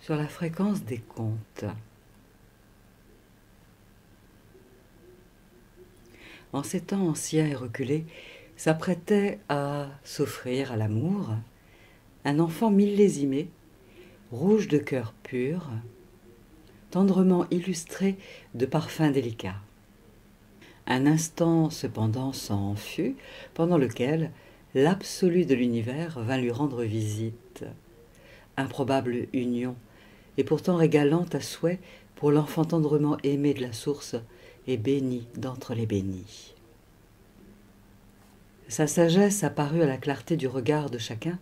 sur la fréquence des contes. En ces temps anciens et reculés, s'apprêtait à s'offrir à l'amour un enfant millésimé, rouge de cœur pur, tendrement illustré de parfums délicats. Un instant cependant s'en fut, pendant lequel l'absolu de l'univers vint lui rendre visite. Improbable union, et pourtant régalante à souhait pour l'enfant tendrement aimé de la source et béni d'entre les bénis. Sa sagesse apparut à la clarté du regard de chacun,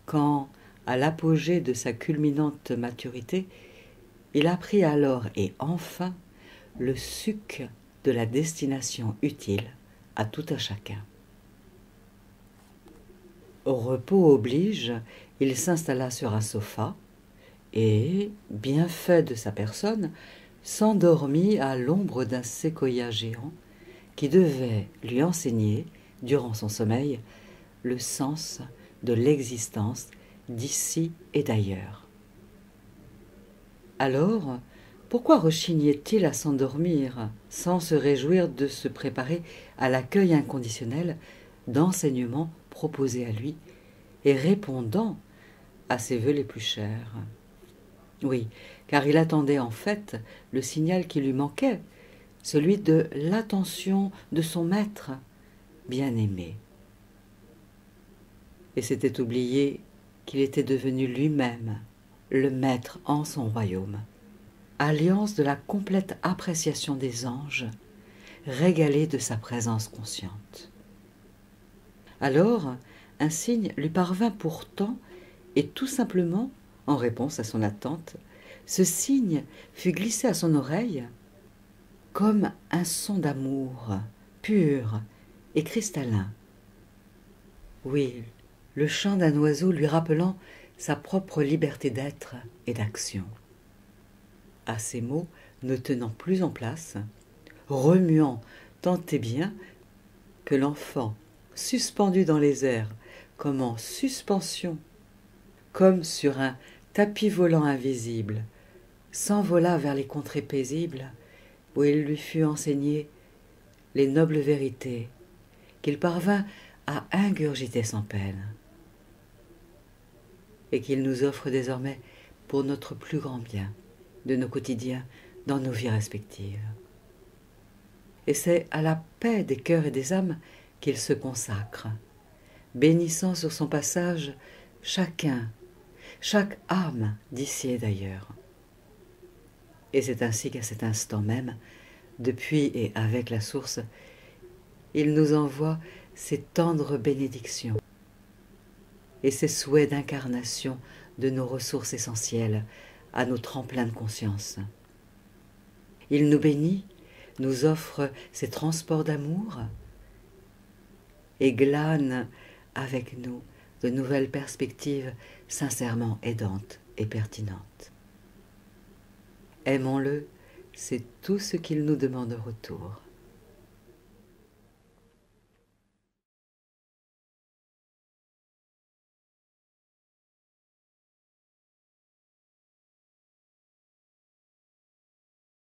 quand, à l'apogée de sa culminante maturité, il apprit alors et enfin le suc de la destination utile à tout un chacun. Au repos oblige, il s'installa sur un sofa et, bien fait de sa personne, s'endormit à l'ombre d'un séquoia géant qui devait lui enseigner, durant son sommeil, le sens de l'existence d'ici et d'ailleurs. Alors, pourquoi rechignait-il à s'endormir sans se réjouir de se préparer à l'accueil inconditionnel d'enseignements proposés à lui et répondant à ses vœux les plus chers? Oui, car il attendait en fait le signal qui lui manquait, celui de l'attention de son maître bien-aimé. Et s'était oublié qu'il était devenu lui-même le maître en son royaume, alliance de la complète appréciation des anges, régalé de sa présence consciente. Alors, un signe lui parvint pourtant, et tout simplement, en réponse à son attente, ce signe fut glissé à son oreille comme un son d'amour, pur et cristallin. Oui, le chant d'un oiseau lui rappelant sa propre liberté d'être et d'action. À ces mots, ne tenant plus en place, remuant tant et bien que l'enfant, suspendu dans les airs, comme en suspension, comme sur un tapis volant invisible, s'envola vers les contrées paisibles où il lui fut enseigné les nobles vérités qu'il parvint à ingurgiter sans peine et qu'il nous offre désormais pour notre plus grand bien de nos quotidiens dans nos vies respectives. Et c'est à la paix des cœurs et des âmes qu'il se consacre, bénissant sur son passage chacun, chaque âme d'ici et d'ailleurs. Et c'est ainsi qu'à cet instant même, depuis et avec la source, il nous envoie ses tendres bénédictions et ses souhaits d'incarnation de nos ressources essentielles à nos tremplins de conscience. Il nous bénit, nous offre ses transports d'amour et glane avec nous de nouvelles perspectives sincèrement aidantes et pertinentes. Aimons-le, c'est tout ce qu'il nous demande en retour.